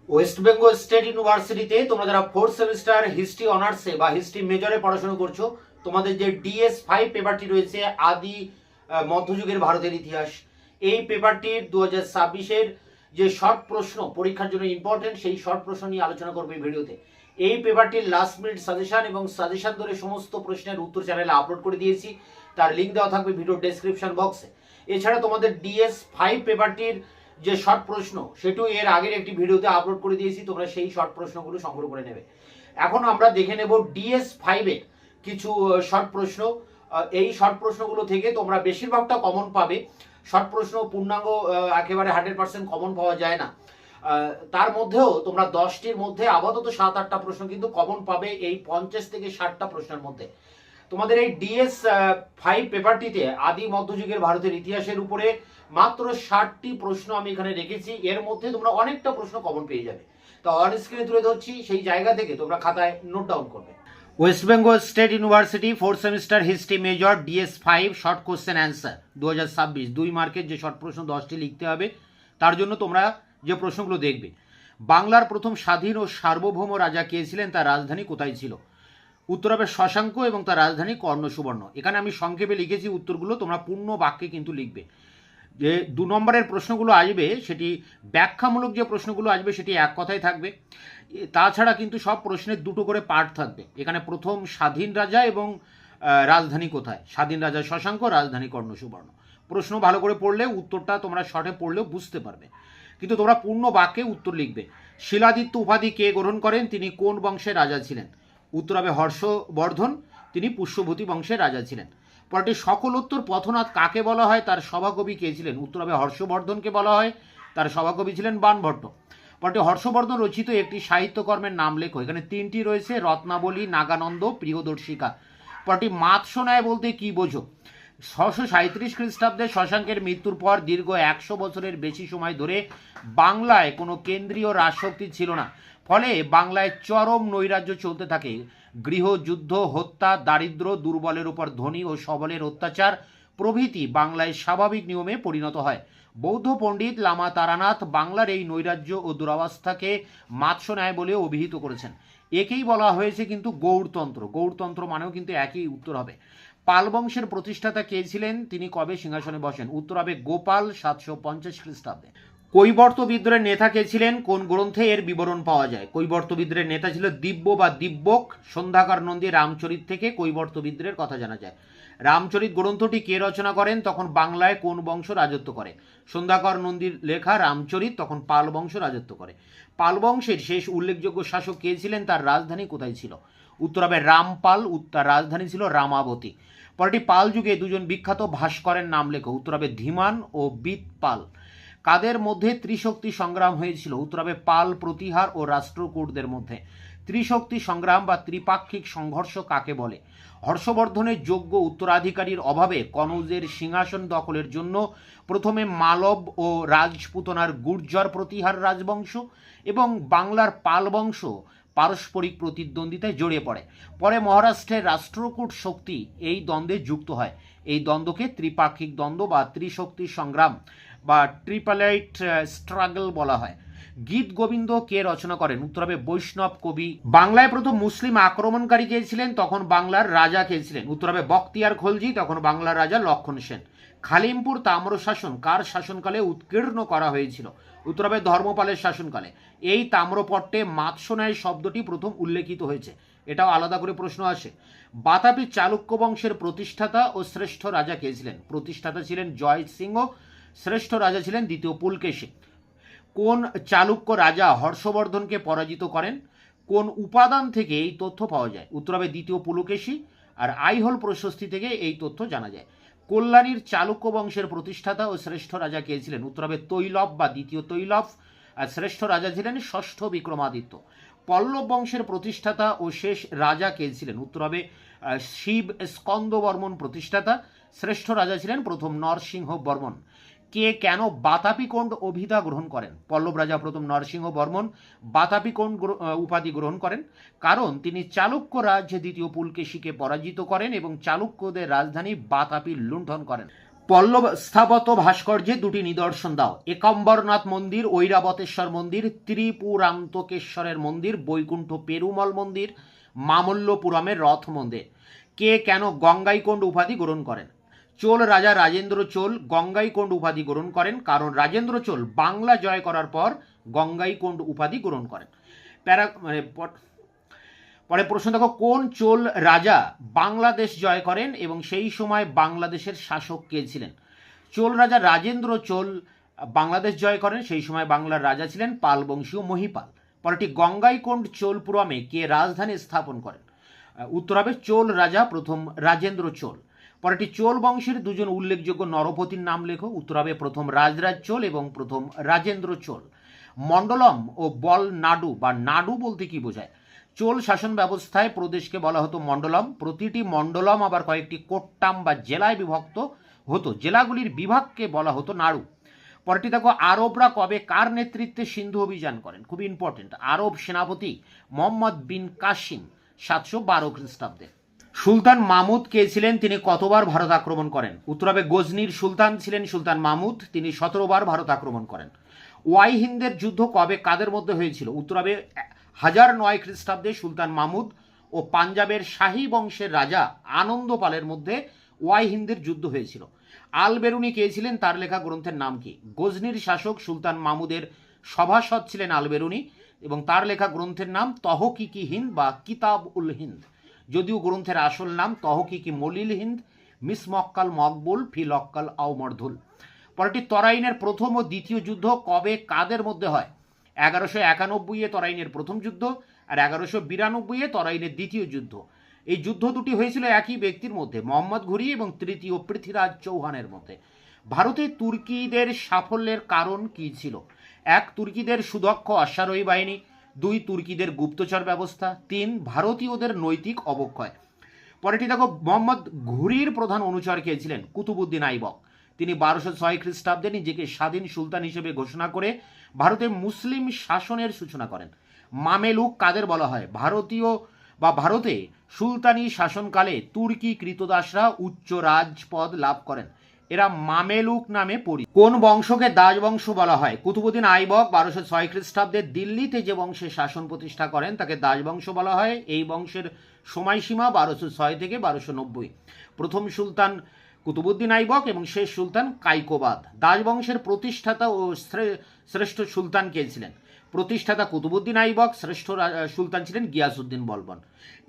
West Bengal state ইউনিভার্সিটিতে তোমরা যারা ফোর্থ সেমিস্টার হিস্ট্রি অনার্সে বা হিস্ট্রি মেজরে পড়াশোনা করছো, তোমাদের যে DS5 পেপারটি রয়েছে আদি মধ্যযুগের ভারতের ইতিহাস, এই পেপারটির 2026-এর যে শর্ট প্রশ্ন পরীক্ষার জন্য ইম্পর্টেন্ট, সেই শর্ট প্রশ্ন নিয়ে আলোচনা করবো এই ভিডিওতে। এই পেপারটির লাস্ট মিনিট সাজেশন এবং সাজেশন ধরে সমস্ত প্রশ্নের উত্তর চ্যানেলে আপলোড করে দিয়েছি, তার লিঙ্ক দেওয়া থাকবে ভিডিও ডেসক্রিপশন বক্সে। এছাড়া তোমাদের DS5 পেপারটির যে শর্ট প্রশ্ন সেটিও এর আগের একটি ভিডিওতে আপলোড করে দিয়েছি, তোমরা সেই শর্ট প্রশ্নগুলো সংগ্রহ করে নেবে। এখন আমরা দেখে নেব DS5 এর কিছু শর্ট প্রশ্ন। এই শর্ট প্রশ্নগুলো থেকে তোমরা বেশিরভাগটা কমন পাবে। শর্ট প্রশ্ন পূর্ণাঙ্গ একেবারে 100% কমন পাওয়া যায় না, তার মধ্যেও তোমরা 10টির মধ্যে আপাতত 7-8টা প্রশ্ন কিন্তু কমন পাবে এই 50 থেকে 60টা প্রশ্নের মধ্যে। তোমাদের এই DS5 পেপারটিতে আদি মধ্যযুগের ভারতের ইতিহাসের উপরে মাত্র 60টি প্রশ্ন আমি এখানে রেখেছি, এর মধ্যে তোমরা অনেকটা প্রশ্ন কমন পেয়ে যাবে। তো অন স্ক্রিনে তুলে ধরছি, সেই জায়গা থেকে তোমরা খাতায় নোট ডাউন করবে। West Bengal state university fourth semester history major DS5 short question answer 2026, 2 মার্কের যে শর্ট প্রশ্ন 10টি লিখতে হবে। তার জন্য তোমরা যে প্রশ্নগুলো দেখবে, বাংলার প্রথম স্বাধীন ও সার্বভৌম রাজা কে ছিলেন, তার রাজধানী কোথায় ছিল? উত্তর হবে শশাঙ্ক এবং তার রাজধানী কর্ণ সুবর্ণ। এখানে আমি সংক্ষেপে লিখেছি উত্তরগুলো, তোমরা পূর্ণ বাক্যে কিন্তু লিখবে। যে 2 নম্বরের প্রশ্নগুলো আসবে সেটি ব্যাখ্যামূলক, যে প্রশ্নগুলো আসবে সেটি এক কথায় থাকবে। তাছাড়া কিন্তু সব প্রশ্নের 2টো করে পার্ট থাকবে। এখানে প্রথম স্বাধীন রাজা এবং রাজধানী কোথায়, স্বাধীন রাজা শশাঙ্ক, রাজধানী কর্ণ সুবর্ণ। প্রশ্ন ভালো করে পড়লে উত্তরটা তোমরা শর্টে পড়লেও বুঝতে পারবে, কিন্তু তোমরা পূর্ণ বাক্যে উত্তর লিখবে। শিলাদিত্য উপাধি কে গ্রহণ করেন, তিনি কোন বংশের রাজা ছিলেন? উত্তর হবে হর্ষবর্ধন, তিনি পুষ্যভূতি বংশের রাজা ছিলেন। পরটি সকল উত্তর পথনাথ কাকে বলা হয়, তার সভাকবি কে ছিলেন? উত্তর হবে হর্ষবর্ধনকে বলা হয়, তার সভাকবি ছিলেন বাণভট্ট। পরটি হর্ষবর্ধন রচিত একটি সাহিত্যকর্মের নাম লেখো। এখানে 3টি রয়েছে, রত্নাবলী, নাগানন্দ, প্রিয়দর্শিকা। পরটি মাৎস্যন্যায় বলতে কি বোঝো? 637 খ্রিস্টাব্দে শশাঙ্কের মৃত্যুর পর দীর্ঘ 100 বছরের বেশি সময় ধরে বাংলায় কোনো কেন্দ্রীয় রাজশক্তি ছিল না, ফলে বাংলায় চরম নৈরাজ্য চলতে থাকে। গৃহযুদ্ধ, হত্যা, দারিদ্র, দুর্বলের উপর ধনী ও সবলের অত্যাচার প্রভৃতি বাংলায় স্বাভাবিক নিয়মে পরিণত হয়। বৌদ্ধ পণ্ডিত লামা তারানাথ বাংলার এই নৈরাজ্য ও দুরবস্থাকে মাৎস্যন্যায় বলে অভিহিত করেছেন। একেই বলা হয়েছে কিন্তু গৌড়তন্ত্র। গৌড়তন্ত্র মানেও কিন্তু একই উত্তর হবে। পাল বংশের প্রতিষ্ঠাতা কে ছিলেন, তিনি কবে সিংহাসনে বসেন? উত্তর হবে গোপাল, 750 খ্রিস্টাব্দে। কৈবর্ত বিদ্রোহের নেতা কে ছিলেন, কোন গ্রন্থে এর বিবরণ পাওয়া যায়? কৈবর্ত বিদ্রোহের নেতা ছিল দিব্য বা দিব্যক। সন্ধ্যাকর নন্দী রামচরিত থেকে কৈবর্ত বিদ্রোহের কথা জানা যায়। রামচরিত গ্রন্থটি কে রচনা করেন, তখন বাংলায় কোন বংশ রাজত্ব করে? সন্ধ্যাকর নন্দীর লেখা রামচরিত তখন পাল বংশ রাজত্ব করে। পাল বংশের শেষ উল্লেখযোগ্য শাসক কে ছিলেন, তার রাজধানী কোথায় ছিল? উত্তর হবে রামপাল, তার রাজধানী ছিল রামাবতী। পরটি পাল যুগে দুজন বিখ্যাত ভাস্করের নাম লেখো। উত্তর হবে ধীমান ও বিতপাল। কাদের মধ্যে ত্রিশক্তি সংগ্রাম হয়েছিল? উত্তর হবে পাল, প্রতিহার ও রাষ্ট্রকূটদের মধ্যে। ত্রিশক্তি সংগ্রাম বা ত্রিপাক্ষিক সংঘর্ষ কাকে বলে? হর্ষবর্ধনের যোগ্য উত্তরাধিকারীর অভাবে কনৌজের সিংহাসন দখলের জন্য প্রথমে মালব ও রাজপুতনার গুর্জর প্রতিহার রাজবংশ এবং বাংলার পাল বংশ পারস্পরিক প্রতিদ্বন্দ্বিতায় জড়িয়ে পড়ে। পরে মহারাষ্ট্রের রাষ্ট্রকূট শক্তি এই দ্বন্দ্বে যুক্ত হয়। এই দ্বন্দ্বকে ত্রিপাক্ষিক দ্বন্দ্ব বা ত্রিশক্তি সংগ্রাম বা ট্রিপালাইট স্ট্রাগল বলা হয়। গীত গোবিন্দ কে রচনা করেন? উত্তর হবে বৈষ্ণব কবি। বাংলায় প্রথম মুসলিম আক্রমণকারী কে ছিলেন, তখন বাংলার রাজা কে ছিলেন? উত্তর হবে বখতিয়ার খলজি, তখন বাংলার রাজা লক্ষণ সেন। খালিমপুর তাম্রশাসন কার শাসনকালে উৎকীর্ণ করা হয়েছিল? উত্তর হবে ধর্মপালের শাসনকালে। এই তাম্রপট্টে মাৎস্যন্যায় শব্দটি প্রথম উল্লেখিত হয়েছে, এটাও আলাদা করে প্রশ্ন আসে। বাতাপি চালুক্য বংশের প্রতিষ্ঠাতা ও শ্রেষ্ঠ রাজা কে ছিলেন? প্রতিষ্ঠাতা ছিলেন জয় সিংহ, শ্রেষ্ঠ রাজা ছিলেন দ্বিতীয় পুলকেশী। কোন চালুক্য রাজা হর্ষবর্ধনকে পরাজিত করেন? কোন উপাদান থেকে এই তথ্য পাওয়া যায়? উত্তর হবে দ্বিতীয় পুলকেশী আর আইহোল প্রশস্তি থেকে এই তথ্য জানা যায়। কল্যাণীর চালুক্য বংশের প্রতিষ্ঠাতা ও শ্রেষ্ঠ রাজা কে ছিলেন? উত্তর হবে তৈলব বা দ্বিতীয় তৈলব, আর শ্রেষ্ঠ রাজা ছিলেন ষষ্ঠ বিক্রমাদিত্য। পল্লব বংশের প্রতিষ্ঠাতা ও শেষ রাজা কে ছিলেন? উত্তর হবে শিব স্কন্দ বর্মন প্রতিষ্ঠাতা, শ্রেষ্ঠ রাজা ছিলেন প্রথম নরসিংহ বর্মন। কে কেন বাতাপিকোণ্ড অভিধা গ্রহণ করেন? পল্লব রাজা প্রথম নরসিংহ বর্মন বাতাপিকোণ্ড উপাধি গ্রহণ করেন কারণ তিনি চালুক্য রাজ্যে দ্বিতীয় পুলকেশীকে পরাজিত করেন এবং চালুক্যদের রাজধানী বাতাপি লুণ্ঠন করেন। পল্লব স্থাপত্য ভাস্কর্যে দুটি নিদর্শন দাও। একাম্বরনাথ মন্দির, ঐরাবতেশ্বর মন্দির, ত্রিপুরান্তকেশ্বরের মন্দির, বৈকুণ্ঠ পেরুমল মন্দির, মামল্লপুরমের রথ মন্দির। কে কেন গঙ্গাইকোণ্ড উপাধি গ্রহণ করেন? চোল রাজা রাজেন্দ্র চোল গঙ্গাইকোণ্ড উপাধি গ্রহণ করেন কারণ রাজেন্দ্র চোল বাংলা জয় করার পর গঙ্গাইকোণ্ড উপাধি গ্রহণ করেন। পরে প্রশ্ন দেখো, কোন চোল রাজা বাংলাদেশ জয় করেন এবং সেই সময় বাংলাদেশের শাসক কে ছিলেন? চোল রাজা রাজেন্দ্র চোল বাংলাদেশ জয় করেন, সেই সময় বাংলার রাজা ছিলেন পাল বংশীয় মহিপাল। পরেরটি, গঙ্গাইকোণ্ড চোলপুরমে কে রাজধানী স্থাপন করেন? উত্তর হবে চোল রাজা প্রথম রাজেন্দ্র চোল। পরেরটি, চোল বংশের দুজন উল্লেখযোগ্য নরপতির নাম লেখো। উত্তর হবে প্রথম রাজরাজ চোল এবং প্রথম রাজেন্দ্র চোল। মণ্ডলম ও বল নাডু বা নাডু বলতে কি বোঝায়? চোল শাসন ব্যবস্থায় প্রদেশকে বলা হতো মণ্ডলম। প্রতিটি মণ্ডলম আবার কয়েকটি কোট্টাম বা জেলায় বিভক্ত হতো। জেলাগুলির বিভাগকে বলা হতো নাড়ু। পরেরটি দেখো, আরবরা কবে কার নেতৃত্বে সিন্ধু অভিযান করেন? খুব ইম্পর্টেন্ট। আরব সেনাপতি মোহাম্মদ বিন কাসিম 712 খ্রিস্টাব্দে। সুলতান মাহমুদ কে ছিলেন? তিনি কতবার ভারত আক্রমণ করেন? উত্তর হবে গজনির সুলতান ছিলেন সুলতান মাহমুদ, তিনি 17 বার ভারত আক্রমণ করেন। ওয়াই হিন্দের যুদ্ধ কবে কাদের মধ্যে হয়েছিল? উত্তর হবে 1009 খ্রিস্টাব্দে সুলতান মাহমুদ ও পাঞ্জাবের শাহী বংশের রাজা আনন্দপালের মধ্যে ওয়াই হিন্দের যুদ্ধ হয়েছিল। আল বেরুনি কে ছিলেন? তার লেখা গ্রন্থের নাম কি? গজনির শাসক সুলতান মাহমুদের সভাসদ ছিলেন আল বেরুনি এবং তার লেখা গ্রন্থের নাম তহকিকি হিন্দ বা কিতাব উল হিন্দ, যদিও গ্রন্থের আসল নাম তহকিকি মলিল হিন্দ মিস মক্কাল মকবুল ফি লক্কাল আও মর্ধুল। পরেরটি, তরাইনের প্রথম ও দ্বিতীয় যুদ্ধ কবে কাদের মধ্যে হয়? 1191-এ তরাইনের প্রথম যুদ্ধ আর 1192-এ তরাইনের দ্বিতীয় যুদ্ধ। এই যুদ্ধ দুটি হয়েছিল একই ব্যক্তির মধ্যে, মোহাম্মদ ঘুরি এবং তৃতীয় পৃথ্বীরাজ চৌহানের মধ্যে। ভারতে তুর্কিদের সাফল্যের কারণ কি ছিল? 1, তুর্কিদের সুদক্ষ অশ্বারোহী বাহিনী। 2, তুর্কিদের গুপ্তচর ব্যবস্থা। 3, ভারতীয়দের নৈতিক অবক্ষয়। পরেরটি দেখো, মোহাম্মদ ঘুরির প্রধান অনুচর কে ছিলেন? কুতুবুদ্দিন আইবক। তিনি 1206 খ্রিস্টাব্দে নিজেকে স্বাধীন সুলতান হিসেবে ঘোষণা করে ভারতে মুসলিম শাসনের সূচনা করেন। মামেলুক কাদের বলা হয়? ভারতে সুলতানি শাসনকালে তুর্কি কৃতদাসরা উচ্চ রাজপদ লাভ করেন, এরা মামেলুক নামে পরিচিত। কোন বংশকে দাস বংশ বলা হয়? কুতুবুদ্দিন আইবক 1206 খ্রিস্টাব্দে দিল্লিতে যে বংশে শাসন প্রতিষ্ঠা করেন তাকে দাস বংশ বলা হয়। এই বংশের সময়সীমা 1206 থেকে 1290। প্রথম সুলতান কুতুবুদ্দিন আইবক এবং শেষ সুলতান কাইকোবাদ। দাস বংশের প্রতিষ্ঠাতা ও শ্রেষ্ঠ সুলতান কে ছিলেন? প্রতিষ্ঠাতা কুতুবুদ্দিন আইবক, শ্রেষ্ঠ সুলতান ছিলেন গিয়াসউদ্দিন বলবন।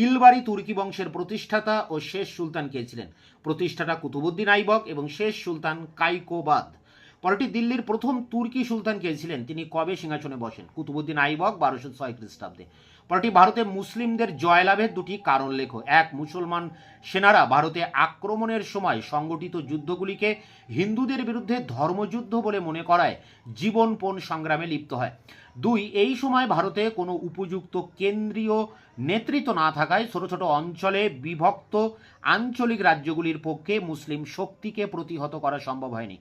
ইলবাড়ি তুর্কি বংশের প্রতিষ্ঠাতা ও শেষ সুলতান কে ছিলেন? প্রতিষ্ঠাতা কুতুবুদ্দিন আইবক এবং শেষ সুলতান কাইকোবাদ। পরেরটি, দিল্লির প্রথম তুর্কি সুলতান কে ছিলেন? তিনি কবে সিংহাসনে বসেন? কুতুবুদ্দিন আইবক 1206 খ্রিস্টাব্দে। পরেরটি, ভারতে মুসলিমদের জয়লাভের দুটি কারণ লেখো। 1, মুসলমান সেনারা ভারতে আক্রমণের সময় সংগঠিত যুদ্ধগুলিকে হিন্দুদের বিরুদ্ধে ধর্মযুদ্ধ বলে মনে করায় জীবনপণ সংগ্রামে লিপ্ত হয়। 2, এই সময় ভারতে কোনো উপযুক্ত কেন্দ্রীয় নেতৃত্ব না থাকায় ছোট ছোট অঞ্চলে বিভক্ত আঞ্চলিক রাজ্যগুলির পক্ষে মুসলিম শক্তিকে প্রতিহত করা সম্ভব হয়নি।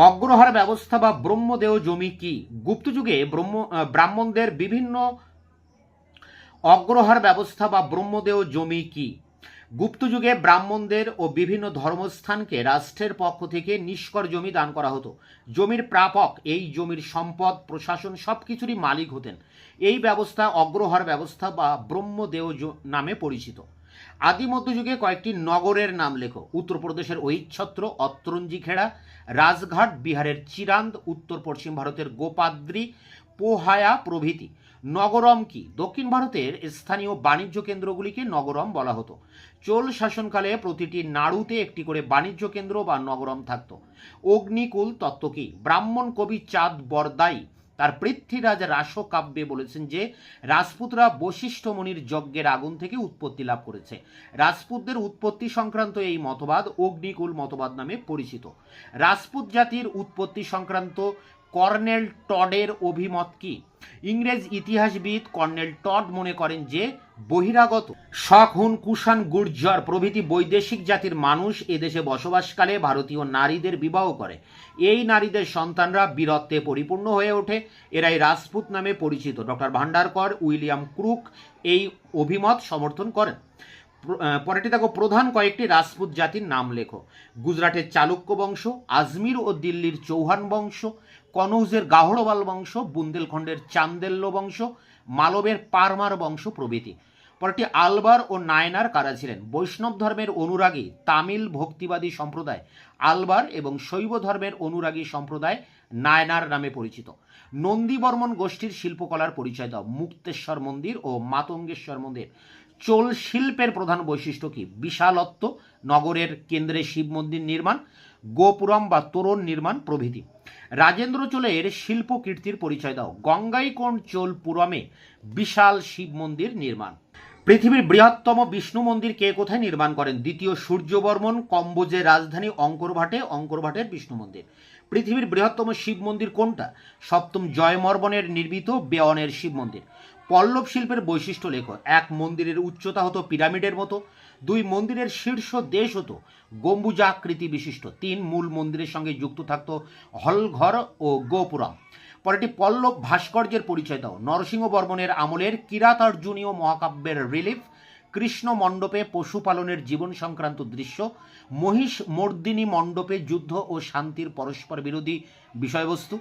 অগ্রহার ব্যবস্থা বা ব্রহ্মদেয় জমি কি? গুপ্ত যুগে ব্রাহ্মণদের বিভিন্ন অগ্রহার ব্যবস্থা বা ব্রহ্মদেয় জমি কি? গুপ্ত যুগে ব্রাহ্মণদের ও বিভিন্ন ধর্মস্থানকে রাষ্ট্রের পক্ষ থেকে নিষ্কর জমি দান করা হতো। জমির প্রাপক এই জমির সম্পদ, প্রশাসন সবকিছুরই মালিক হতেন। এই ব্যবস্থা অগ্রহার ব্যবস্থা বা ব্রহ্মদেয় নামে পরিচিত। আদি মধ্যযুগে কয়েকটি নগরের নাম লেখো। উত্তরপ্রদেশের ঐচ্ছত্র, অত্রঞ্জিখেড়া, রাজঘাট, বিহারের চিরান্দ, উত্তর পশ্চিম ভারতের গোপাদ্রি, পোহায়া প্রভৃতি। নগরম কি? দক্ষিণ ভারতের স্থানীয় বাণিজ্য কেন্দ্রগুলিকে নগরম বলা হতো। চোল শাসনকালে প্রতিটি নাড়ুতে একটি করে বাণিজ্য কেন্দ্র বা নগরম থাকত। অগ্নিকুল তত্ত্ব কি? ব্রাহ্মণ কবি চাঁদ বরদাই তার পৃথ্বীরাজ রাস কাব্যে বলেছেন যে রাজপুতরা বশিষ্ঠ মুনির যজ্ঞের আগুন থেকে উৎপত্তি লাভ করেছে। রাজপুতদের উৎপত্তি সংক্রান্ত এই মতবাদ অগ্নিকুল মতবাদ নামে পরিচিত। রাজপুত জাতির উৎপত্তি সংক্রান্ত কর্নেল টডের অভিমত কি? ইংরেজ ইতিহাসবিদ কর্নেল টড মনে করেন যে বহিরাগত শক, হুন, কুষাণ, গুর্জর প্রভৃতি বৈদেশিক জাতির মানুষ এদেশে বসবাসকালে ভারতীয় নারীদের বিবাহ করে। এই নারীদের সন্তানরা বীরত্বে পরিপূর্ণ হয়ে ওঠে, এরাই রাজপুত নামে পরিচিত। ডক্টর ভান্ডারকর, উইলিয়াম ক্রুক এই অভিমত সমর্থন করেন। পরেরটি দেখো, প্রধান কয়েকটি রাজপুত জাতির নাম লেখো। গুজরাটের চালুক্য বংশ, আজমির ও দিল্লির চৌহান বংশ, কনৌজের গাহড়ওয়াল বংশ, বুন্দেলখণ্ডের চান্দেল্য বংশ, মালবের পারমার বংশ প্রভৃতি। পরেরটি, আলবার ও নায়নার কারা ছিলেন? বৈষ্ণব ধর্মের অনুরাগী তামিল ভক্তিবাদী সম্প্রদায় আলবার এবং শৈব ধর্মের অনুরাগী সম্প্রদায় নায়নার নামে পরিচিত। নন্দীবর্মন গোষ্ঠীর শিল্পকলার পরিচয় দাও। মুক্তেশ্বর মন্দির ও মাতঙ্গেশ্বর মন্দির। চোল শিল্পের প্রধান বৈশিষ্ট্য কি? বিশালত্ব, নগরের কেন্দ্রে শিব মন্দির নির্মাণ, গোপুরম বা তোরণ নির্মাণ প্রভৃতি। রাজেন্দ্র চোলের শিল্প কীর্তির পরিচয় দাও। গঙ্গাইকোন্ড চোল পুরমে বিশাল শিব মন্দির নির্মাণ। পৃথিবীর বৃহত্তম বিষ্ণু মন্দির কে কোথায় নির্মাণ করেন? দ্বিতীয় সূর্যবর্মন কম্বোজের রাজধানী অঙ্করভাটে, অঙ্করভাটের বিষ্ণু মন্দির। পৃথিবীর বৃহত্তম শিব মন্দির কোনটা? সপ্তম জয়মর্মনের নির্মিত বেয়নের শিব মন্দির। পল্লব শিল্পের বৈশিষ্ট্য লেখো। এক, মন্দিরের উচ্চতা হতো পিরামিডের মতো। দুই, মন্দিরের শীর্ষ দেশ হতো গম্বুজাকৃতি বিশিষ্ট। তিন, মূল মন্দিরের সঙ্গে যুক্ত থাকত হলঘর ও গোপুরম। পরেরটি, পল্লব ভাস্কর্যের পরিচয় দাও। নরসিংহ বর্মনের আমলের কিরাতার্জুনীয় মহাকাব্যের রিলিফ, কৃষ্ণ মণ্ডপে পশুপালনের জীবন সংক্রান্ত দৃশ্য, মহিষ মর্দিনী মণ্ডপে যুদ্ধ ও শান্তির পরস্পর বিরোধী বিষয়বস্তু,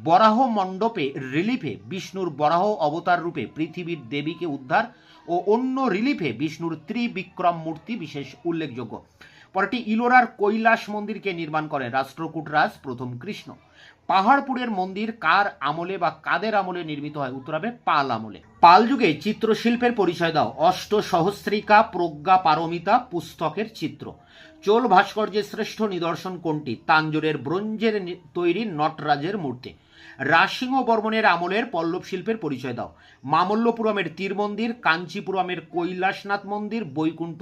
বরাহ মণ্ডপে রিলিফে বিষ্ণুর বরাহ অবতার রূপে পৃথিবীর দেবীকে উদ্ধার ও অন্য রিলিফে বিষ্ণুর ত্রিবিক্রম মূর্তি বিশেষ উল্লেখযোগ্য। পরেরটি, ইলোরার কৈলাস মন্দিরকে নির্মাণ করেন রাষ্ট্রকূট রাজ প্রথম কৃষ্ণ। পাহাড়পুরের মন্দির কার আমলে বা কাদের আমলে নির্মিত হয়? উত্তর হবে পাল আমলে। পাল যুগে চিত্রশিল্পের পরিচয় দাও। অষ্ট সহস্রিকা, প্রজ্ঞা পারমিতা পুস্তকের চিত্র। চোল ভাস্কর্যের শ্রেষ্ঠ নিদর্শন কোনটি? তাঞ্জোরের ব্রোঞ্জের তৈরি নটরাজের মূর্তি। রাজসিংহ বর্মনের আমলের পল্লব শিল্পের পরিচয় দাও। মামল্লপুরমের তীর মন্দির, কাঞ্চিপুরমের কৈলাসনাথ মন্দির, বৈকুণ্ঠ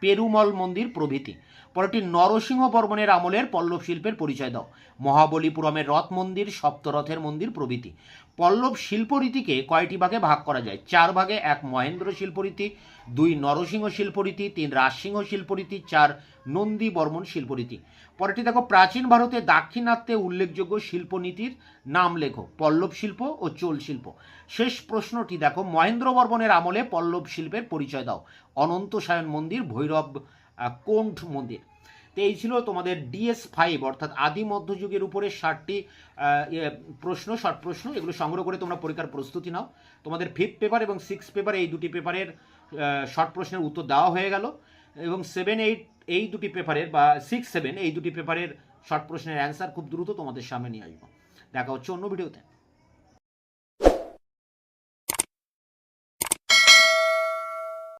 পেরুমল মন্দির প্রভৃতি। পরেরটি, নরসিংহ বর্মনের আমলের পল্লব শিল্পের পরিচয় দাও। মহাবলীপুরমের রথ মন্দির, সপ্তরথের মন্দির প্রভৃতি। পল্লব শিল্পরীতিকে কয়টি ভাগে ভাগ করা যায়? চার ভাগে। এক, মহেন্দ্র শিল্পরীতি, দুই, নরসিংহ শিল্পরীতি, তিন, রাজসিংহ শিল্পরীতি, চার, নন্দী বর্মন শিল্পরীতি। পরেরটি দেখো, প্রাচীন ভারতে দাক্ষিণাত্যে উল্লেখযোগ্য শিল্পনীতির নাম লেখো। পল্লব শিল্প ও চোল শিল্প। শেষ প্রশ্নটি দেখো, মহেন্দ্র বর্মনের আমলে পল্লব শিল্পের পরিচয় দাও। অনন্ত সায়ন মন্দির, ভৈরব কোণ্ঠ মন্দির। তো এই ছিল তোমাদের DS5 অর্থাৎ আদি মধ্যযুগের উপরে 60টি প্রশ্ন, শর্ট প্রশ্ন। এগুলো সংগ্রহ করে তোমরা পরীক্ষার প্রস্তুতি নাও। তোমাদের 5th পেপার এবং 6th পেপার এই দুটি পেপারের শর্ট প্রশ্নের উত্তর দেওয়া হয়ে গেল, এবং 7, 8 এই দুটি পেপারের বা 6, 7 এই দুটি পেপারের শর্ট প্রশ্নের অ্যান্সার খুব দ্রুত তোমাদের সামনে নিয়ে আসবো। দেখা হচ্ছে অন্য ভিডিওতে।